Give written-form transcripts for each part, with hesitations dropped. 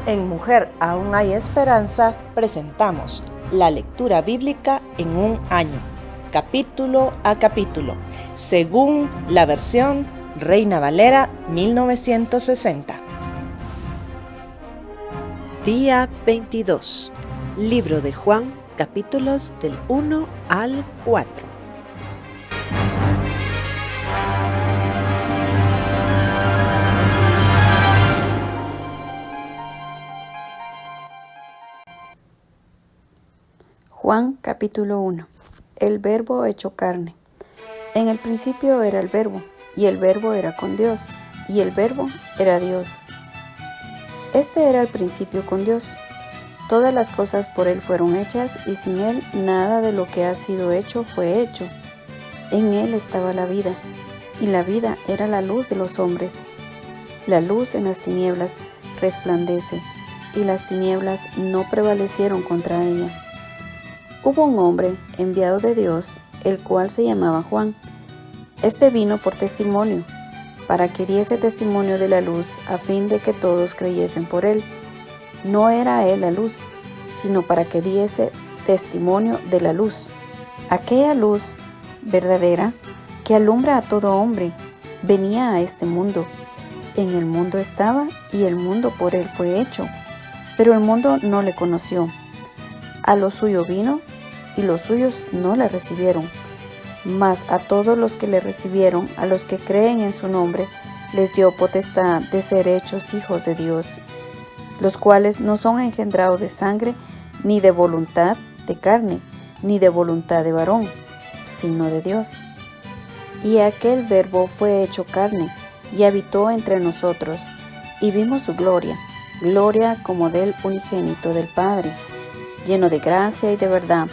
En Mujer Aún Hay Esperanza presentamos la lectura bíblica en un año, capítulo a capítulo, según la versión Reina Valera 1960. Día 22. Libro de Juan, capítulos del 1 al 4. Juan capítulo 1. El Verbo hecho carne. En el principio era el Verbo, y el Verbo era con Dios, y el Verbo era Dios. Este era el principio con Dios. Todas las cosas por Él fueron hechas, y sin Él nada de lo que ha sido hecho fue hecho. En Él estaba la vida, y la vida era la luz de los hombres. La luz en las tinieblas resplandece, y las tinieblas no prevalecieron contra ella. Hubo un hombre enviado de Dios, el cual se llamaba Juan. Este vino por testimonio, para que diese testimonio de la luz, a fin de que todos creyesen por él. No era él la luz, sino para que diese testimonio de la luz. Aquella luz verdadera que alumbra a todo hombre, venía a este mundo. En el mundo estaba, y el mundo por él fue hecho, pero el mundo no le conoció. A lo suyo vino, y los suyos no le recibieron. Mas a todos los que le recibieron, a los que creen en su nombre, les dio potestad de ser hechos hijos de Dios, los cuales no son engendrados de sangre, ni de voluntad de carne, ni de voluntad de varón, sino de Dios. Y aquel Verbo fue hecho carne, y habitó entre nosotros, y vimos su gloria, gloria como del unigénito del Padre, lleno de gracia y de verdad.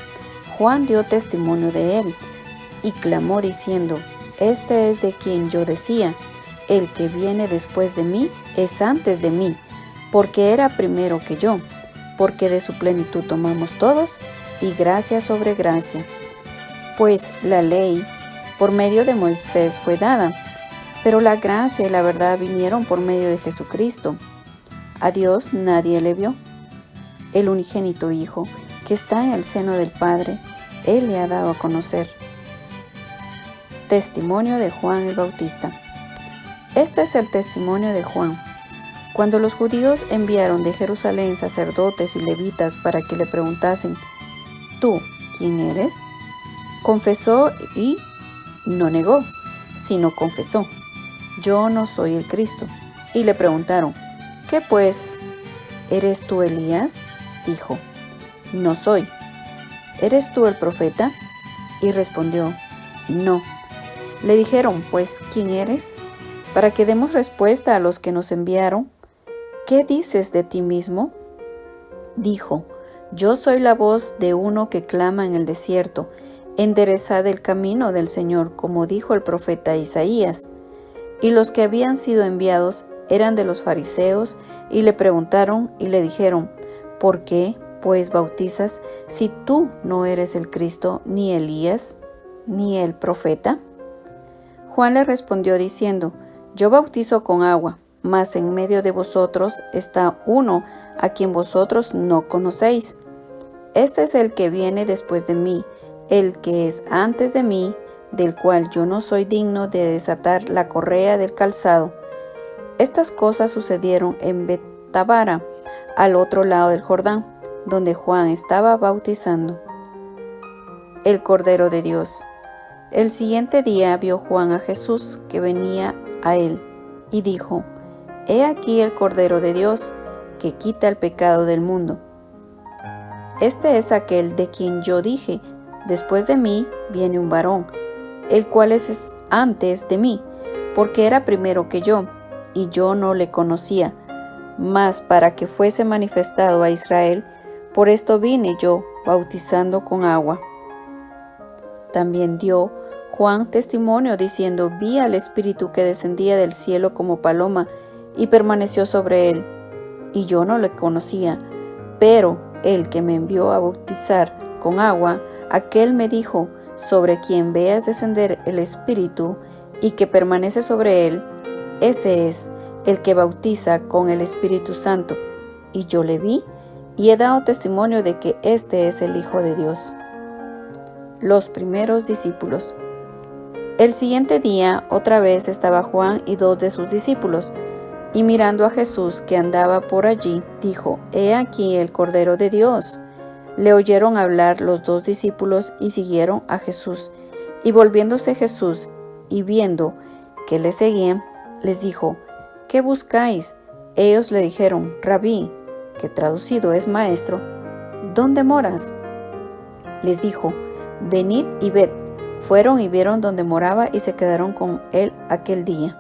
Juan dio testimonio de él, y clamó diciendo: Este es de quien yo decía, el que viene después de mí es antes de mí, porque era primero que yo, porque de su plenitud tomamos todos, y gracia sobre gracia. Pues la ley por medio de Moisés fue dada, pero la gracia y la verdad vinieron por medio de Jesucristo. A Dios nadie le vio. El unigénito Hijo, que está en el seno del Padre, Él le ha dado a conocer. Testimonio de Juan el Bautista. Este es el testimonio de Juan. Cuando los judíos enviaron de Jerusalén sacerdotes y levitas para que le preguntasen: ¿Tú quién eres?, confesó y no negó, sino confesó: Yo no soy el Cristo. Y le preguntaron: ¿Qué pues? ¿Eres tú Elías? Dijo: No soy. ¿Eres tú el profeta? Y respondió: No. Le dijeron: Pues, ¿quién eres? Para que demos respuesta a los que nos enviaron. ¿Qué dices de ti mismo? Dijo: Yo soy la voz de uno que clama en el desierto: enderezad el camino del Señor, como dijo el profeta Isaías. Y los que habían sido enviados eran de los fariseos, y le preguntaron y le dijeron: ¿Por qué, pues, bautizas si tú no eres el Cristo, ni Elías, ni el profeta? Juan le respondió diciendo: Yo bautizo con agua, mas en medio de vosotros está uno a quien vosotros no conocéis. Este es el que viene después de mí, el que es antes de mí, del cual yo no soy digno de desatar la correa del calzado. Estas cosas sucedieron en Betábara, al otro lado del Jordán, donde Juan estaba bautizando. El Cordero de Dios. El siguiente día vio Juan a Jesús que venía a él, y dijo: He aquí el Cordero de Dios, que quita el pecado del mundo. Este es aquel de quien yo dije: Después de mí viene un varón, el cual es antes de mí, porque era primero que yo, y yo no le conocía. Mas para que fuese manifestado a Israel, por esto vine yo, bautizando con agua. También dio Juan testimonio diciendo: Vi al Espíritu que descendía del cielo como paloma, y permaneció sobre él. Y yo no le conocía, pero el que me envió a bautizar con agua, aquel me dijo: Sobre quien veas descender el Espíritu, y que permanece sobre él, ese es el que bautiza con el Espíritu Santo. y yo le vi, y he dado testimonio de que este es el Hijo de Dios. Los primeros discípulos. El siguiente día, otra vez estaba Juan y 2 de sus discípulos, y mirando a Jesús que andaba por allí, dijo: He aquí el Cordero de Dios. Le oyeron hablar los 2 discípulos y siguieron a Jesús. Y volviéndose Jesús y viendo que le seguían, les dijo: ¿Qué buscáis? Ellos le dijeron: Rabí, que traducido es maestro, ¿dónde moras? Les dijo: Venid y ved. Fueron y vieron donde moraba y se quedaron con él aquel día,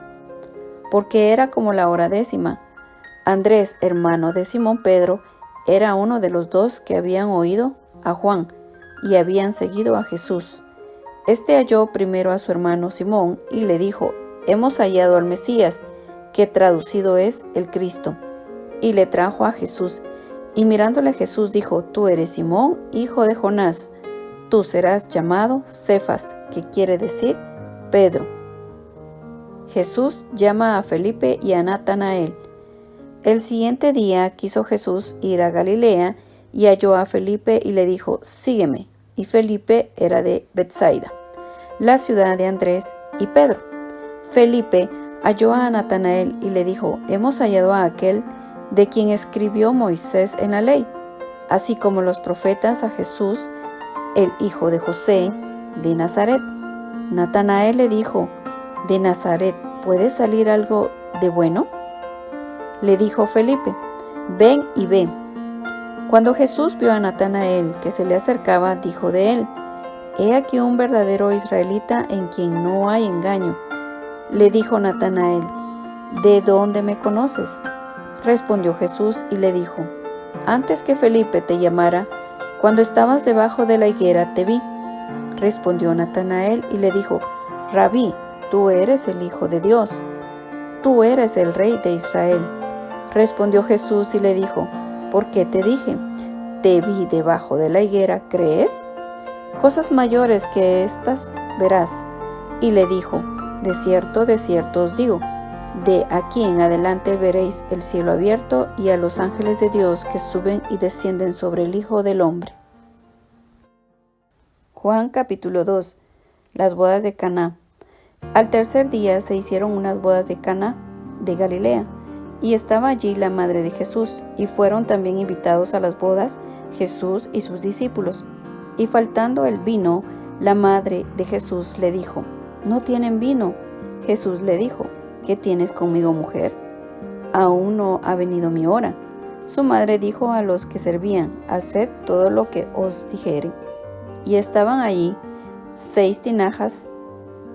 porque era como la hora 10. Andrés, hermano de Simón Pedro, era uno de los 2 que habían oído a Juan y habían seguido a Jesús. Este halló primero a su hermano Simón y le dijo: Hemos hallado al Mesías, que traducido es el Cristo. Y le trajo a Jesús. Y mirándole Jesús dijo: Tú eres Simón, hijo de Jonás. Tú serás llamado Cefas, que quiere decir Pedro. Jesús llama a Felipe y a Natanael. El siguiente día quiso Jesús ir a Galilea y halló a Felipe y le dijo: Sígueme. Y Felipe era de Betsaida, la ciudad de Andrés y Pedro. Felipe halló a Natanael y le dijo: Hemos hallado a aquel de quien escribió Moisés en la ley, así como los profetas, a Jesús, el hijo de José, de Nazaret. Natanael le dijo: ¿De Nazaret puede salir algo de bueno? Le dijo Felipe: Ven y ve. Cuando Jesús vio a Natanael que se le acercaba, dijo de él: He aquí un verdadero israelita en quien no hay engaño. Le dijo Natanael: ¿De dónde me conoces? Respondió Jesús y le dijo: Antes que Felipe te llamara, cuando estabas debajo de la higuera te vi. Respondió Natanael y le dijo: Rabí, tú eres el Hijo de Dios, tú eres el Rey de Israel. Respondió Jesús y le dijo: ¿Por qué te dije? Te vi debajo de la higuera, ¿crees? Cosas mayores que estas verás. Y le dijo: de cierto os digo, de aquí en adelante veréis el cielo abierto y a los ángeles de Dios que suben y descienden sobre el Hijo del Hombre. Juan capítulo 2. Las bodas de Caná. Al tercer día se hicieron unas bodas de Caná de Galilea, y estaba allí la madre de Jesús, y fueron también invitados a las bodas Jesús y sus discípulos. Y faltando el vino, la madre de Jesús le dijo: ¿No tienen vino? Jesús le dijo: ¿Qué tienes conmigo, mujer? Aún no ha venido mi hora. Su madre dijo a los que servían: Haced todo lo que os dijere. Y estaban allí 6 tinajas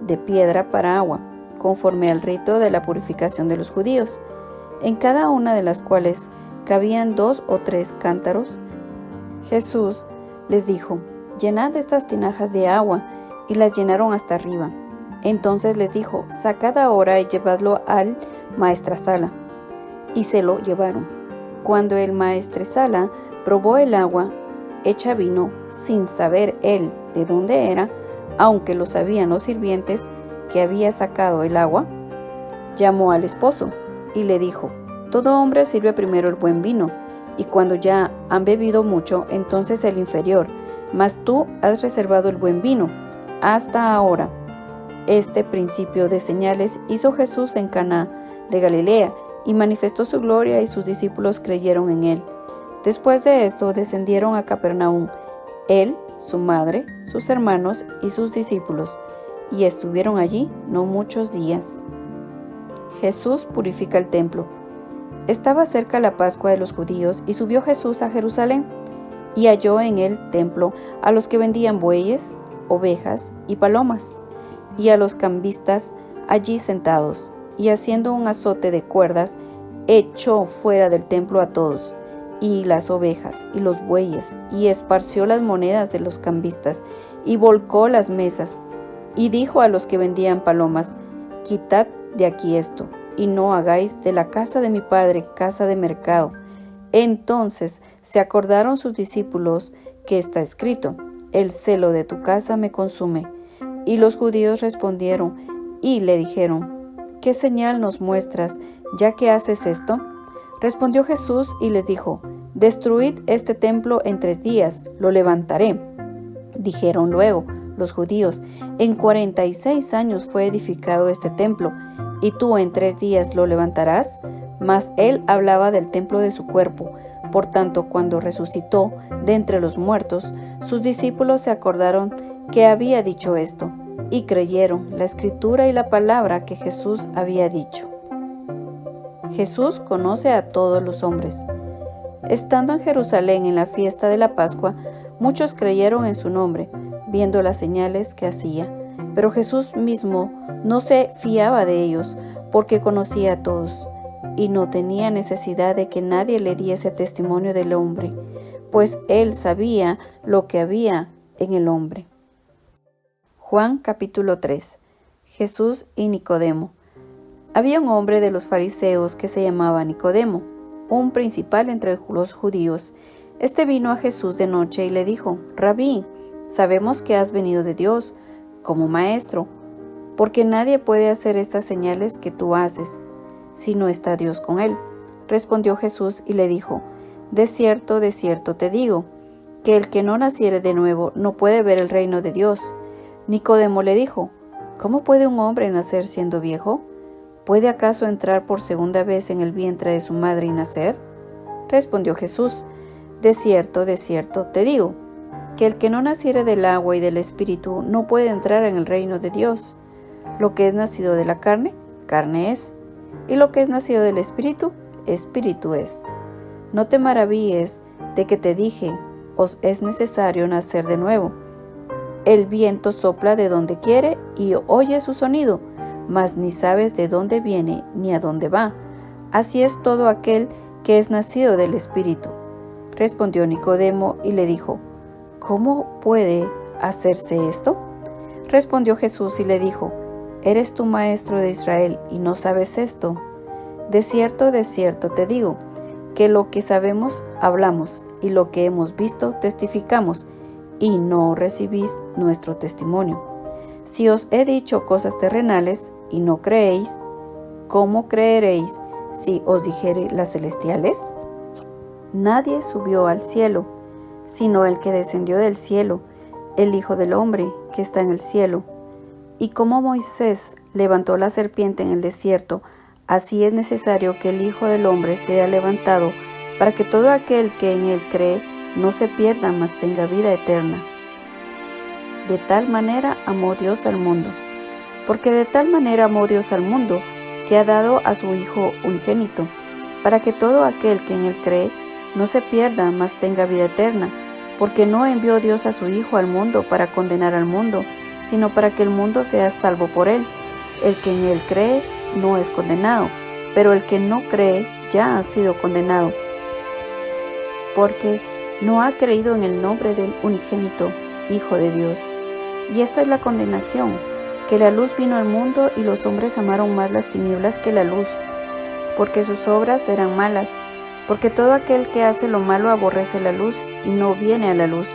de piedra para agua, conforme al rito de la purificación de los judíos, en cada una de las cuales cabían 2 o 3 cántaros. Jesús les dijo: Llenad estas tinajas de agua, y las llenaron hasta arriba. Entonces les dijo: Sacad ahora y llevadlo al maestresala. Y se lo llevaron. Cuando el maestresala probó el agua hecha vino, sin saber él de dónde era, aunque lo sabían los sirvientes que había sacado el agua, llamó al esposo y le dijo: Todo hombre sirve primero el buen vino, y cuando ya han bebido mucho, entonces el inferior, mas tú has reservado el buen vino hasta ahora. Este principio de señales hizo Jesús en Caná de Galilea, y manifestó su gloria, y sus discípulos creyeron en él. Después de esto descendieron a Capernaum, él, su madre, sus hermanos y sus discípulos, y estuvieron allí no muchos días. Jesús purifica el templo. Estaba cerca la Pascua de los judíos, y subió Jesús a Jerusalén, y halló en el templo a los que vendían bueyes, ovejas y palomas, y a los cambistas allí sentados, y haciendo un azote de cuerdas, echó fuera del templo a todos, y las ovejas y los bueyes, y esparció las monedas de los cambistas, y volcó las mesas, y dijo a los que vendían palomas: Quitad de aquí esto, y no hagáis de la casa de mi padre casa de mercado. Entonces se acordaron sus discípulos que está escrito: El celo de tu casa me consume. Y los judíos respondieron y le dijeron: ¿Qué señal nos muestras, ya que haces esto? Respondió Jesús y les dijo: «Destruid este templo en 3 días, lo levantaré». Dijeron luego los judíos: «En 46 años fue edificado este templo, ¿y tú en 3 días lo levantarás?». Mas él hablaba del templo de su cuerpo. Por tanto, cuando resucitó de entre los muertos, sus discípulos se acordaron que había dicho esto, y creyeron la escritura y la palabra que Jesús había dicho. Jesús conoce a todos los hombres. Estando en Jerusalén en la fiesta de la Pascua, muchos creyeron en su nombre, viendo las señales que hacía. Pero Jesús mismo no se fiaba de ellos, porque conocía a todos, y no tenía necesidad de que nadie le diese testimonio del hombre, pues él sabía lo que había en el hombre. Juan capítulo 3. Jesús y Nicodemo. Había un hombre de los fariseos que se llamaba Nicodemo, un principal entre los judíos. Este vino a Jesús de noche y le dijo: «Rabí, sabemos que has venido de Dios como maestro, porque nadie puede hacer estas señales que tú haces si no está Dios con él». Respondió Jesús y le dijo: de cierto te digo, que el que no naciere de nuevo no puede ver el reino de Dios». Nicodemo le dijo: «¿Cómo puede un hombre nacer siendo viejo? ¿Puede acaso entrar por segunda vez en el vientre de su madre y nacer?». Respondió Jesús: de cierto te digo, que el que no naciere del agua y del Espíritu no puede entrar en el reino de Dios. Lo que es nacido de la carne, carne es, y lo que es nacido del Espíritu, Espíritu es. No te maravilles de que te dije: os es necesario nacer de nuevo. El viento sopla de donde quiere y oye su sonido, mas ni sabes de dónde viene ni a dónde va. Así es todo aquel que es nacido del Espíritu. Respondió Nicodemo y le dijo: «¿Cómo puede hacerse esto?». Respondió Jesús y le dijo: «¿Eres tú maestro de Israel y no sabes esto? De cierto te digo, que lo que sabemos hablamos, y lo que hemos visto testificamos, y no recibís nuestro testimonio. Si os he dicho cosas terrenales y no creéis, ¿cómo creeréis si os dijere las celestiales? Nadie subió al cielo, sino el que descendió del cielo, el Hijo del Hombre que está en el cielo. Y como Moisés levantó la serpiente en el desierto, así es necesario que el Hijo del Hombre sea levantado, para que todo aquel que en él cree no se pierda, mas tenga vida eterna. De tal manera amó Dios al mundo, porque de tal manera amó Dios al mundo, que ha dado a su Hijo unigénito, para que todo aquel que en él cree no se pierda, mas tenga vida eterna. Porque no envió Dios a su Hijo al mundo para condenar al mundo, sino para que el mundo sea salvo por él. El que en él cree no es condenado, pero el que no cree ya ha sido condenado, porque no ha creído en el nombre del unigénito Hijo de Dios. Y esta es la condenación, que la luz vino al mundo y los hombres amaron más las tinieblas que la luz, porque sus obras eran malas. Porque todo aquel que hace lo malo aborrece la luz y no viene a la luz,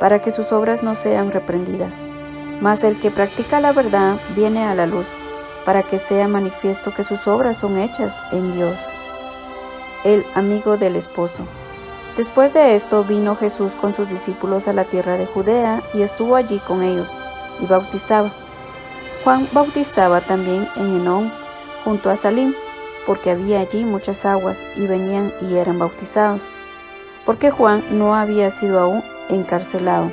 para que sus obras no sean reprendidas. Mas el que practica la verdad viene a la luz, para que sea manifiesto que sus obras son hechas en Dios. El amigo del esposo. Después de esto vino Jesús con sus discípulos a la tierra de Judea y estuvo allí con ellos y bautizaba. Juan bautizaba también en Enón, junto a Salim, porque había allí muchas aguas, y venían y eran bautizados, porque Juan no había sido aún encarcelado.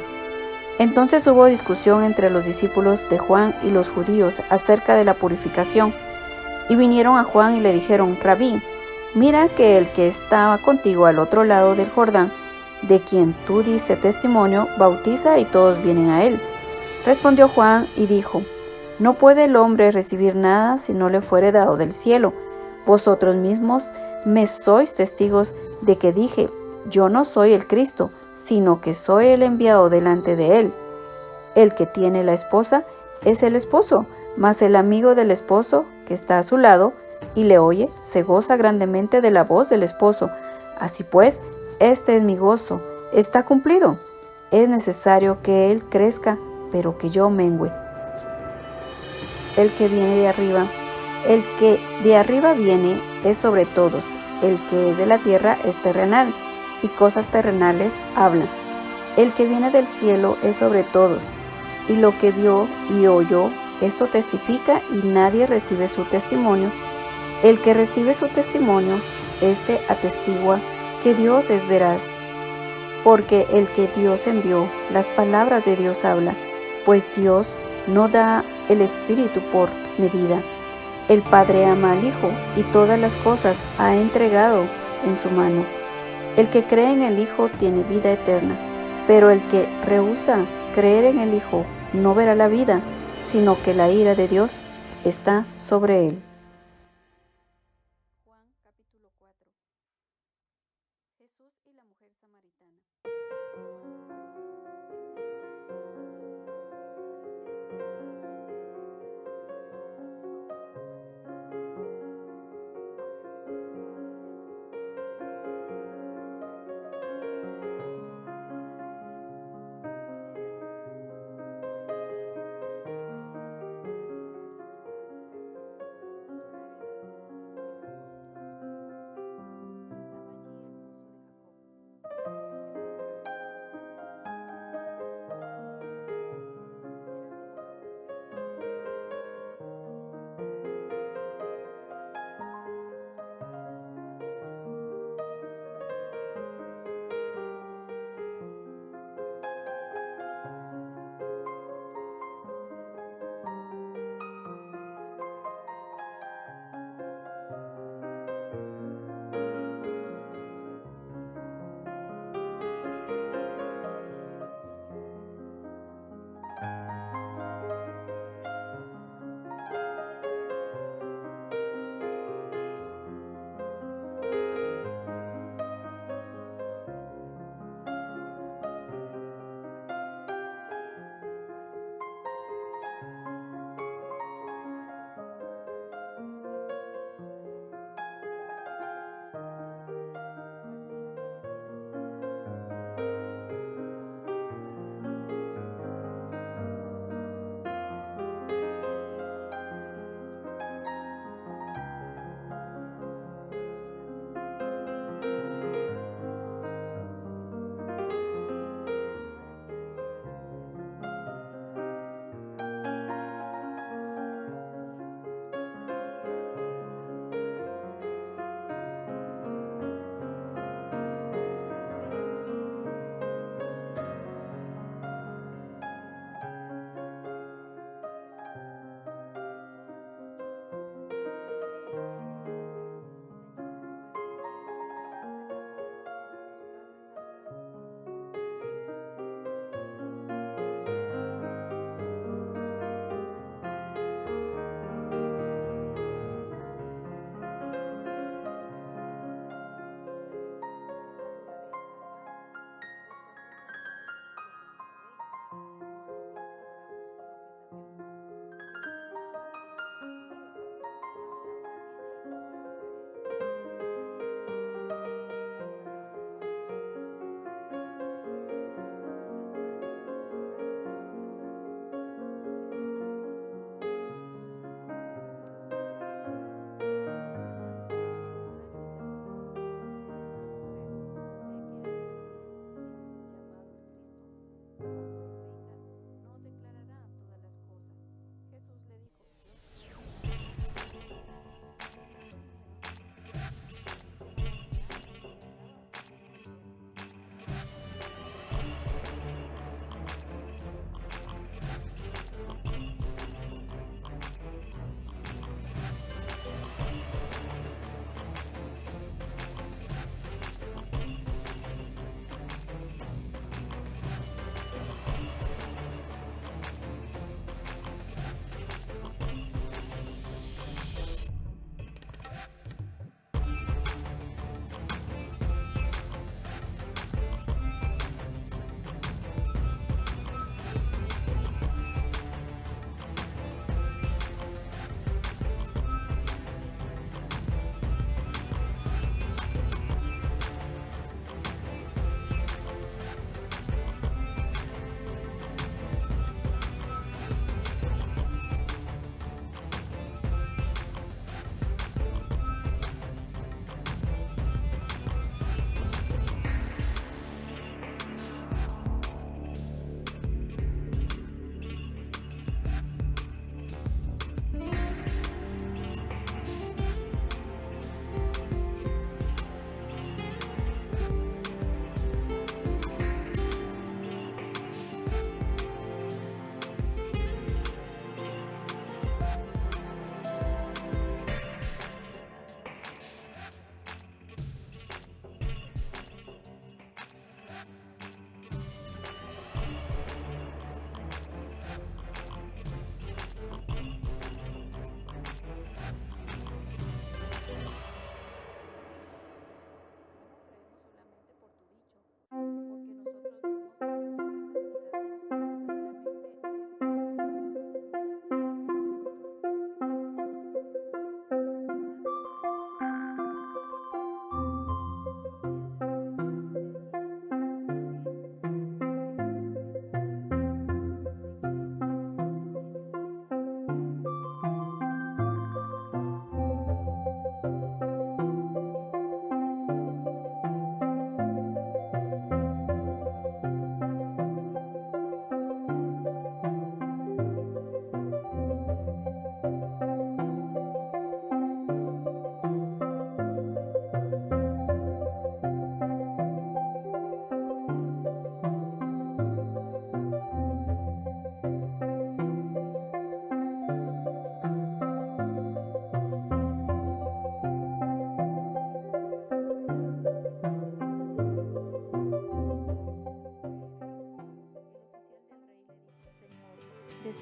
Entonces hubo discusión entre los discípulos de Juan y los judíos acerca de la purificación, y vinieron a Juan y le dijeron: Rabí, mira que el que estaba contigo al otro lado del Jordán, de quien tú diste testimonio, bautiza y todos vienen a él. Respondió Juan y dijo: No puede el hombre recibir nada si no le fuere dado del cielo. Vosotros mismos me sois testigos de que dije: yo no soy el Cristo, sino que soy el enviado delante de él. El que tiene la esposa es el esposo, mas el amigo del esposo que está a su lado y le oye, se goza grandemente de la voz del esposo. Así pues, este es mi gozo, está cumplido. Es necesario que él crezca, pero que yo mengüe. El que de arriba viene es sobre todos, el que es de la tierra es terrenal, y cosas terrenales habla. El que viene del cielo es sobre todos, y lo que vio y oyó, esto testifica, y nadie recibe su testimonio. El que recibe su testimonio, éste atestigua que Dios es veraz, porque el que Dios envió, las palabras de Dios habla, pues Dios no da el Espíritu por medida. El Padre ama al Hijo, y todas las cosas ha entregado en su mano. El que cree en el Hijo tiene vida eterna, pero el que rehúsa creer en el Hijo no verá la vida, sino que la ira de Dios está sobre él. Juan capítulo 4. Jesús y la mujer samaritana.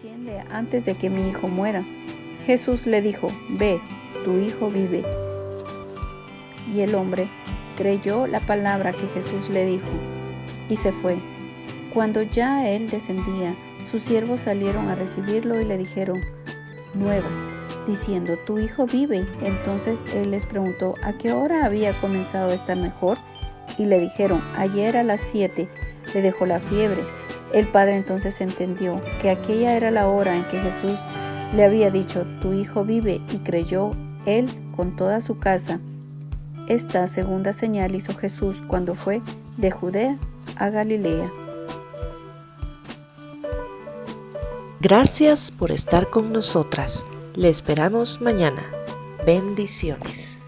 desciende antes de que mi hijo muera. Jesús le dijo, ve, tu hijo vive. Y el hombre creyó la palabra que Jesús le dijo y se fue. Cuando ya él descendía, sus siervos salieron a recibirlo y le dijeron nuevas, diciendo, tu hijo vive. Entonces él les preguntó a qué hora había comenzado a estar mejor, y le dijeron, ayer a las 7 le dejó la fiebre. El padre entonces entendió que aquella era la hora en que Jesús le había dicho, tu hijo vive, y creyó él con toda su casa. Esta segunda señal hizo Jesús cuando fue de Judea a Galilea. Gracias por estar con nosotras. Le esperamos mañana. Bendiciones.